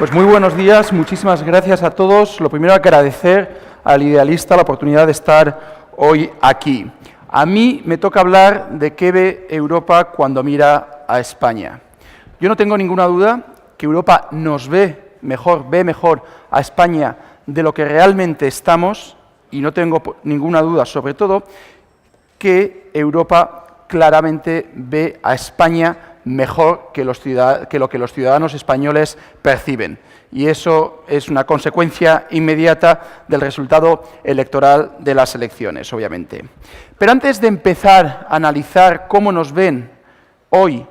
Pues muy buenos días, muchísimas gracias a todos. Lo primero, agradecer al idealista la oportunidad de estar hoy aquí. A mí me toca hablar de qué ve Europa cuando mira a España. Yo no tengo ninguna duda que Europa nos ve mejor a España de lo que realmente estamos, y no tengo ninguna duda, sobre todo, que Europa claramente ve a España mejor que lo que los ciudadanos españoles perciben. Y eso es una consecuencia inmediata del resultado electoral de las elecciones, obviamente. Pero antes de empezar a analizar cómo nos ven hoy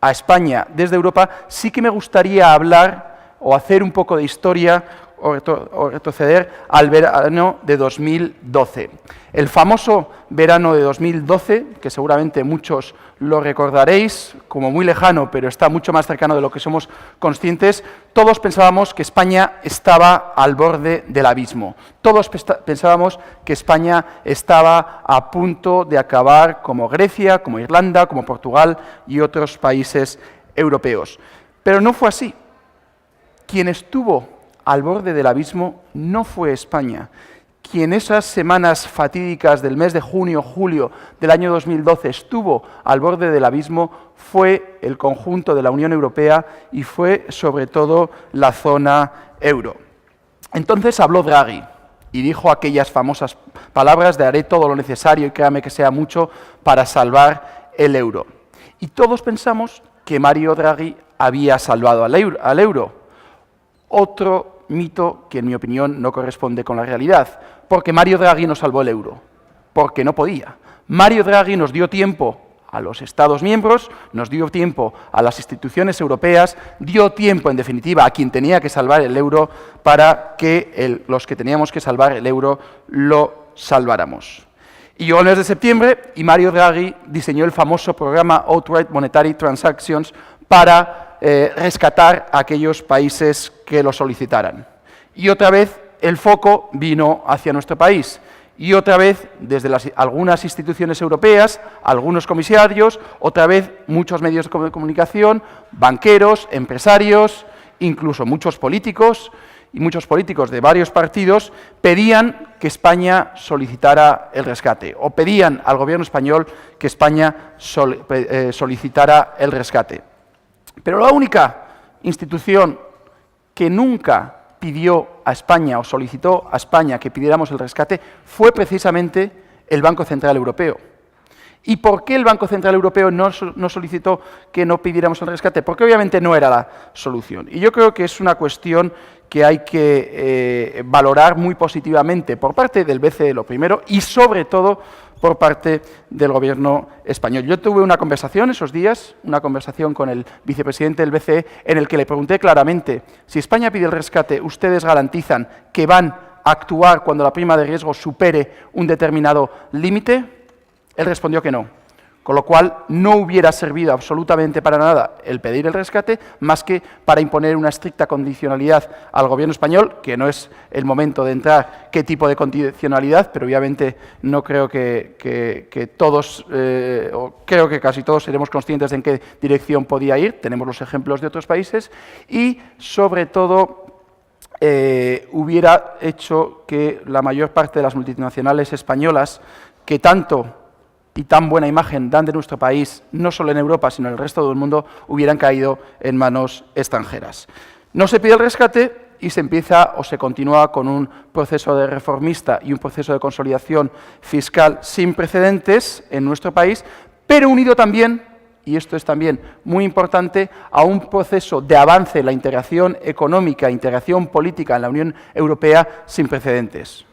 a España desde Europa, sí que me gustaría hablar o hacer un poco de historia o retroceder al verano de 2012. El famoso verano de 2012, que seguramente muchos lo recordaréis como muy lejano, pero está mucho más cercano de lo que somos conscientes, todos pensábamos que España estaba al borde del abismo. Todos pensábamos que España estaba a punto de acabar como Grecia, como Irlanda, como Portugal y otros países europeos. Pero no fue así. Quien estuvo al borde del abismo no fue España. Quien esas semanas fatídicas del mes de junio-julio del año 2012 estuvo al borde del abismo fue el conjunto de la Unión Europea y fue sobre todo la zona euro. Entonces habló Draghi y dijo aquellas famosas palabras de haré todo lo necesario y créame que sea mucho para salvar el euro. Y todos pensamos que Mario Draghi había salvado al euro. Otro mito que, en mi opinión, no corresponde con la realidad, porque Mario Draghi no salvó el euro, porque no podía. Mario Draghi nos dio tiempo a los Estados miembros, nos dio tiempo a las instituciones europeas, dio tiempo, en definitiva, a quien tenía que salvar el euro para que los que teníamos que salvar el euro lo salváramos. Y llegó el mes de septiembre y Mario Draghi diseñó el famoso programa Outright Monetary Transactions para rescatar a aquellos países que lo solicitaran. Y otra vez el foco vino hacia nuestro país. Y otra vez, desde algunas instituciones europeas, algunos comisarios, otra vez muchos medios de comunicación, banqueros, empresarios, incluso muchos políticos de varios partidos, pedían que España solicitara el rescate, o pedían al gobierno español que España solicitara el rescate. Pero la única institución que nunca pidió a España o solicitó a España que pidiéramos el rescate fue precisamente el Banco Central Europeo. ¿Y por qué el Banco Central Europeo no solicitó que no pidiéramos el rescate? Porque obviamente no era la solución. Y yo creo que es una cuestión que hay que valorar muy positivamente por parte del BCE, lo primero, y sobre todo por parte del Gobierno español. Yo tuve una conversación esos días, una conversación con el vicepresidente del BCE, en el que le pregunté claramente, si España pide el rescate, ¿ustedes garantizan que van a actuar cuando la prima de riesgo supere un determinado límite? Él respondió que no, con lo cual no hubiera servido absolutamente para nada el pedir el rescate, más que para imponer una estricta condicionalidad al Gobierno español, que no es el momento de entrar qué tipo de condicionalidad, pero obviamente no creo que todos, o creo que casi todos seremos conscientes de en qué dirección podía ir, tenemos los ejemplos de otros países, y sobre todo hubiera hecho que la mayor parte de las multinacionales españolas, que tanto y tan buena imagen dan de nuestro país, no solo en Europa, sino en el resto del mundo, hubieran caído en manos extranjeras. No se pide el rescate y se empieza o se continúa con un proceso de reformista y un proceso de consolidación fiscal sin precedentes en nuestro país, pero unido también, y esto es también muy importante, a un proceso de avance en la integración económica, integración política en la Unión Europea sin precedentes.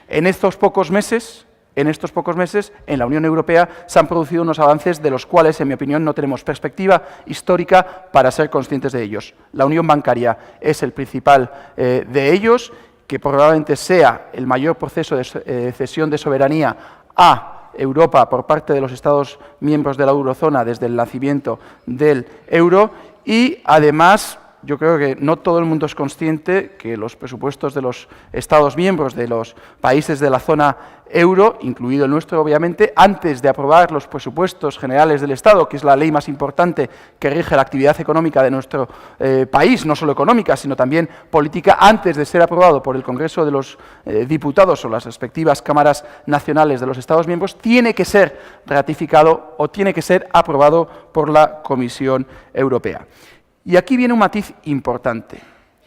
En estos pocos meses, en la Unión Europea se han producido unos avances de los cuales, en mi opinión, no tenemos perspectiva histórica para ser conscientes de ellos. La unión bancaria es el principal de ellos, que probablemente sea el mayor proceso de cesión de soberanía a Europa por parte de los Estados miembros de la eurozona desde el nacimiento del euro y, además, yo creo que no todo el mundo es consciente que los presupuestos de los Estados miembros, de los países de la zona euro, incluido el nuestro obviamente, antes de aprobar los presupuestos generales del Estado, que es la ley más importante que rige la actividad económica de nuestro país, no solo económica, sino también política, antes de ser aprobado por el Congreso de los Diputados o las respectivas cámaras nacionales de los Estados miembros, tiene que ser ratificado o tiene que ser aprobado por la Comisión Europea. Y aquí viene un matiz importante.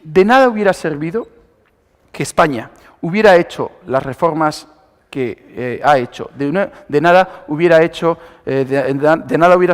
De nada hubiera servido que España hubiera hecho las reformas que ha hecho. De nada hubiera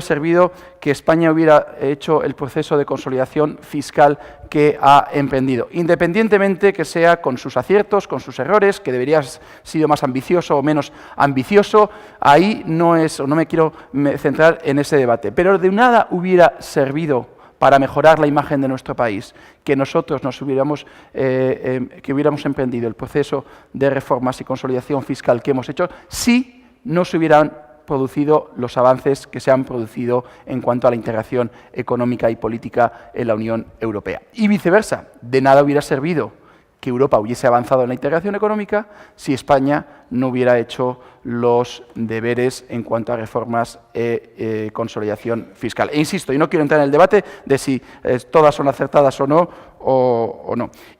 servido que España hubiera hecho el proceso de consolidación fiscal que ha emprendido, independientemente que sea con sus aciertos, con sus errores, que debería haber sido más ambicioso o menos ambicioso. Ahí no me quiero centrar en ese debate. Pero de nada hubiera servido para mejorar la imagen de nuestro país, que nosotros hubiéramos emprendido el proceso de reformas y consolidación fiscal que hemos hecho, si no se hubieran producido los avances que se han producido en cuanto a la integración económica y política en la Unión Europea. Y viceversa, de nada hubiera servido que Europa hubiese avanzado en la integración económica si España no hubiera hecho los deberes en cuanto a reformas y consolidación fiscal. E insisto, y no quiero entrar en el debate de si todas son acertadas o no,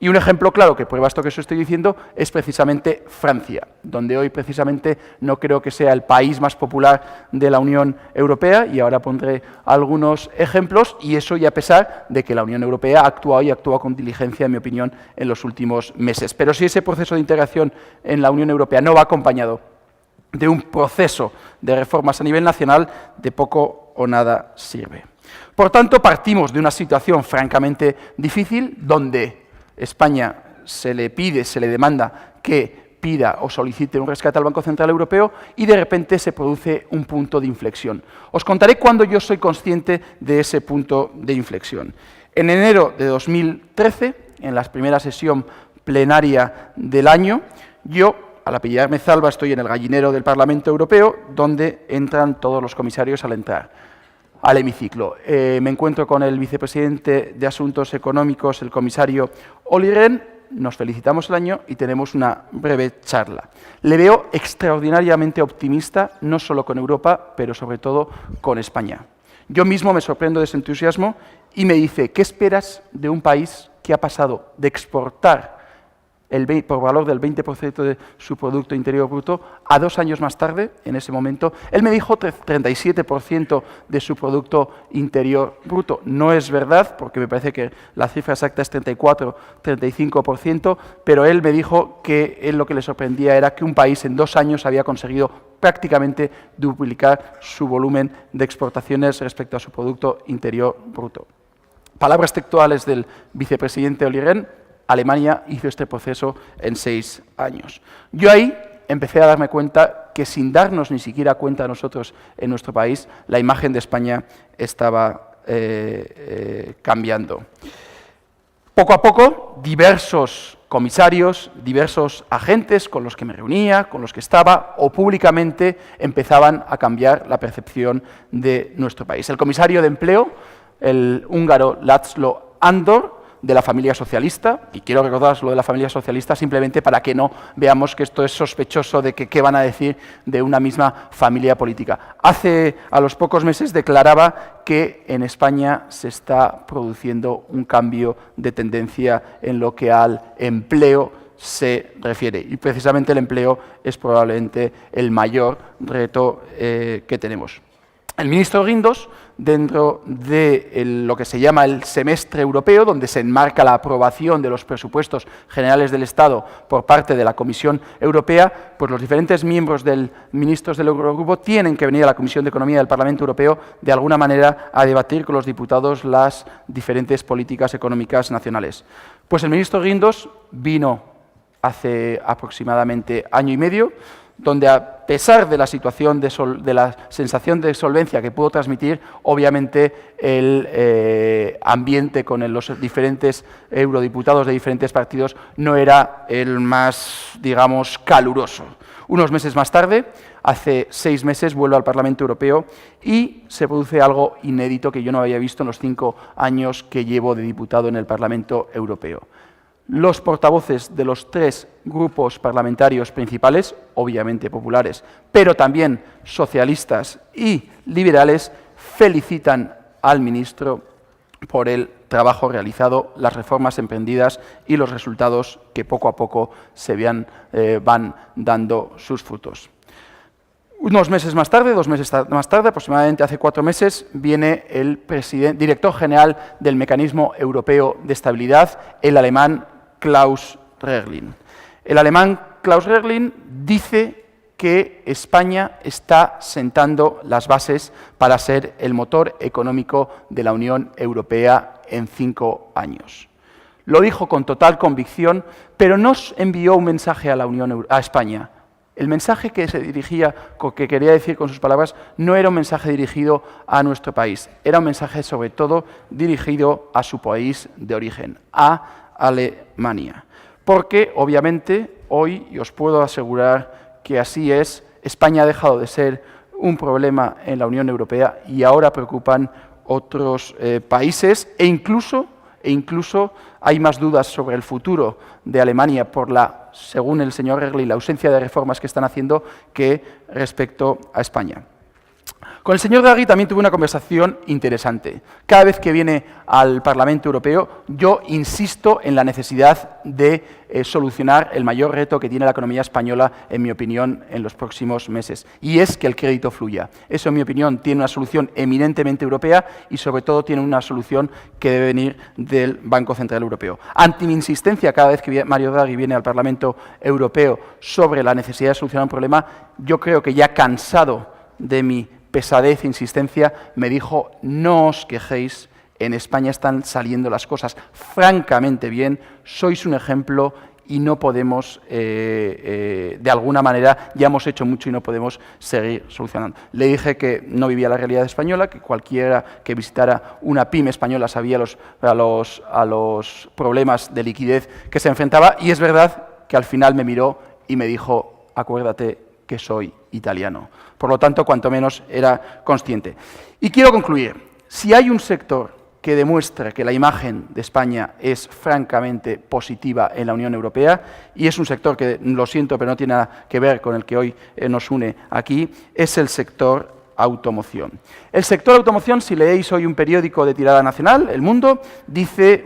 Y un ejemplo claro que prueba esto que os estoy diciendo es precisamente Francia, donde hoy precisamente no creo que sea el país más popular de la Unión Europea, y ahora pondré algunos ejemplos, y eso y a pesar de que la Unión Europea ha actuado y actúa con diligencia, en mi opinión, en los últimos meses. Pero si ese proceso de integración en la Unión Europea no va acompañado de un proceso de reformas a nivel nacional, de poco o nada sirve. Por tanto, partimos de una situación francamente difícil, donde España se le demanda que pida o solicite un rescate al Banco Central Europeo, y de repente se produce un punto de inflexión. Os contaré cuándo yo soy consciente de ese punto de inflexión. En enero de 2013, en la primera sesión plenaria del año, yo, al apellidarme Zalba, estoy en el gallinero del Parlamento Europeo, donde entran todos los comisarios al entrar al hemiciclo. Me encuentro con el vicepresidente de Asuntos Económicos, el comisario Olli Rehn, nos felicitamos el año y tenemos una breve charla. Le veo extraordinariamente optimista, no solo con Europa, pero sobre todo con España. Yo mismo me sorprendo de ese entusiasmo y me dice, ¿qué esperas de un país que ha pasado de exportar por valor del 20% de su Producto Interior Bruto, a 2 años más tarde, en ese momento, él me dijo 37% de su Producto Interior Bruto. No es verdad, porque me parece que la cifra exacta es 34-35%, pero él me dijo que él lo que le sorprendía era que un país en 2 años había conseguido prácticamente duplicar su volumen de exportaciones respecto a su Producto Interior Bruto. Palabras textuales del vicepresidente Olli Rehn: Alemania hizo este proceso en 6 años. Yo ahí empecé a darme cuenta que, sin darnos ni siquiera cuenta nosotros en nuestro país, la imagen de España estaba cambiando. Poco a poco, diversos comisarios, diversos agentes con los que me reunía, con los que estaba, o públicamente, empezaban a cambiar la percepción de nuestro país. El comisario de Empleo, el húngaro László Andor, de la familia socialista, y quiero recordaros lo de la familia socialista simplemente para que no veamos que esto es sospechoso de que qué van a decir de una misma familia política. A los pocos meses declaraba que en España se está produciendo un cambio de tendencia en lo que al empleo se refiere, y precisamente el empleo es probablemente el mayor reto que tenemos. El ministro Guindos, dentro de lo que se llama el semestre europeo, donde se enmarca la aprobación de los presupuestos generales del Estado por parte de la Comisión Europea, pues los diferentes miembros ministros del Eurogrupo tienen que venir a la Comisión de Economía del Parlamento Europeo de alguna manera a debatir con los diputados las diferentes políticas económicas nacionales. Pues el ministro Guindos vino hace aproximadamente año y medio, donde a pesar de la situación de la sensación de solvencia que puedo transmitir, obviamente el ambiente con los diferentes eurodiputados de diferentes partidos no era el más, digamos, caluroso. Unos meses más tarde, hace 6 meses, vuelvo al Parlamento Europeo y se produce algo inédito que yo no había visto en los 5 años que llevo de diputado en el Parlamento Europeo. Los portavoces de los 3 grupos parlamentarios principales, obviamente populares, pero también socialistas y liberales, felicitan al ministro por el trabajo realizado, las reformas emprendidas y los resultados que poco a poco van dando sus frutos. Unos meses más tarde, 2 meses más tarde, aproximadamente hace 4 meses, viene el director general del Mecanismo Europeo de Estabilidad, el alemán Klaus Regling. El alemán Klaus Regling dice que España está sentando las bases para ser el motor económico de la Unión Europea en 5 años. Lo dijo con total convicción, pero nos envió un mensaje a España. El mensaje que que quería decir con sus palabras, no era un mensaje dirigido a nuestro país, era un mensaje sobre todo dirigido a su país de origen, a Alemania. Porque, obviamente, hoy, y os puedo asegurar que así es, España ha dejado de ser un problema en la Unión Europea y ahora preocupan otros países e incluso hay más dudas sobre el futuro de Alemania por según el señor Regling, la ausencia de reformas que están haciendo que respecto a España. Con el señor Draghi también tuve una conversación interesante. Cada vez que viene al Parlamento Europeo, yo insisto en la necesidad de solucionar el mayor reto que tiene la economía española, en mi opinión, en los próximos meses, y es que el crédito fluya. Eso, en mi opinión, tiene una solución eminentemente europea y, sobre todo, tiene una solución que debe venir del Banco Central Europeo. Ante mi insistencia, cada vez que Mario Draghi viene al Parlamento Europeo sobre la necesidad de solucionar un problema, yo creo que ya cansado de mi pesadez e insistencia, me dijo: no os quejéis, en España están saliendo las cosas francamente bien, sois un ejemplo y no podemos, de alguna manera, ya hemos hecho mucho y no podemos seguir solucionando. Le dije que no vivía la realidad española, que cualquiera que visitara una pyme española sabía a los problemas de liquidez que se enfrentaba, y es verdad que al final me miró y me dijo: acuérdate que soy italiano. Por lo tanto, cuanto menos era consciente. Y quiero concluir. Si hay un sector que demuestra que la imagen de España es francamente positiva en la Unión Europea, y es un sector que, lo siento, pero no tiene nada que ver con el que hoy nos une aquí, es el sector automoción. El sector automoción, si leéis hoy un periódico de tirada nacional, El Mundo, dice,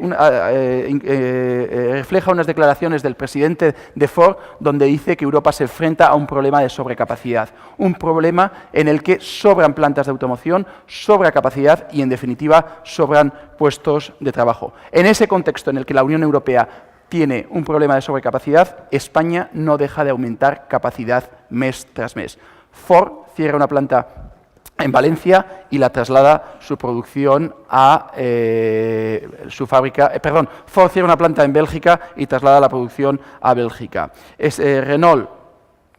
refleja unas declaraciones del presidente de Ford, donde dice que Europa se enfrenta a un problema de sobrecapacidad, un problema en el que sobran plantas de automoción, sobra capacidad y, en definitiva, sobran puestos de trabajo. En ese contexto en el que la Unión Europea tiene un problema de sobrecapacidad, España no deja de aumentar capacidad mes tras mes. Ford cierra una planta en Valencia y la traslada su producción a su fábrica. Ford cierra una planta en Bélgica y traslada la producción a Bélgica. Renault,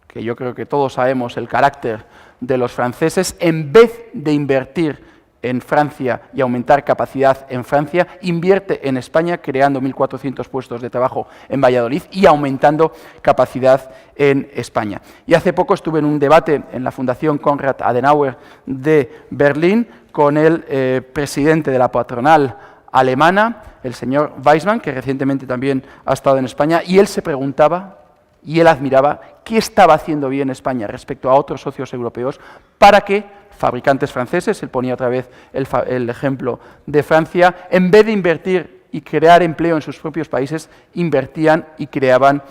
que yo creo que todos sabemos el carácter de los franceses, en vez de invertir en Francia y aumentar capacidad en Francia, invierte en España, creando 1.400 puestos de trabajo en Valladolid y aumentando capacidad en España. Y hace poco estuve en un debate en la Fundación Konrad Adenauer de Berlín con el presidente de la patronal alemana, el señor Weissmann, que recientemente también ha estado en España, y él se preguntaba y él admiraba qué estaba haciendo bien España respecto a otros socios europeos para que fabricantes franceses, él ponía otra vez el ejemplo de Francia, en vez de invertir y crear empleo en sus propios países, invertían y creaban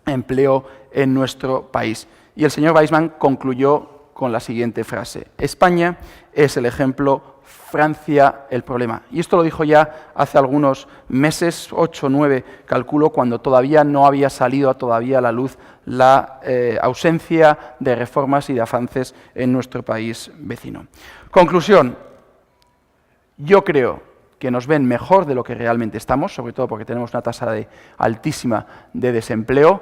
empleo en nuestro país. Y el señor Weissmann concluyó con la siguiente frase: España es el ejemplo, Francia el problema. Y esto lo dijo ya hace algunos meses, 8 o 9, calculo, cuando todavía no había salido todavía a la luz la ausencia de reformas y de avances en nuestro país vecino. Conclusión: yo creo que nos ven mejor de lo que realmente estamos, sobre todo porque tenemos una tasa altísima de desempleo,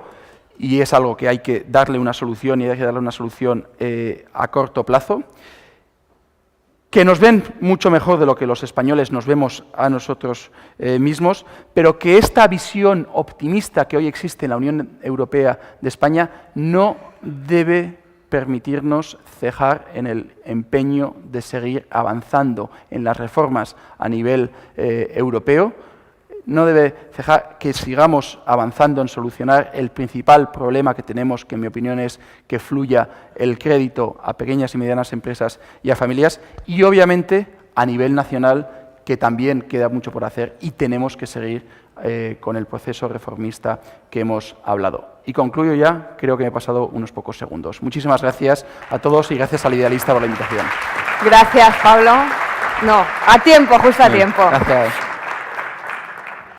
y es algo que hay que darle una solución, y hay que darle una solución a corto plazo, que nos ven mucho mejor de lo que los españoles nos vemos a nosotros mismos, pero que esta visión optimista que hoy existe en la Unión Europea de España no debe permitirnos cejar en el empeño de seguir avanzando en las reformas a nivel europeo. No debe cejar que sigamos avanzando en solucionar el principal problema que tenemos, que en mi opinión es que fluya el crédito a pequeñas y medianas empresas y a familias, y obviamente a nivel nacional, que también queda mucho por hacer y tenemos que seguir con el proceso reformista que hemos hablado. Y concluyo ya, creo que me he pasado unos pocos segundos. Muchísimas gracias a todos y gracias al Idealista por la invitación. Gracias, Pablo. No, a tiempo, justo a tiempo. Gracias.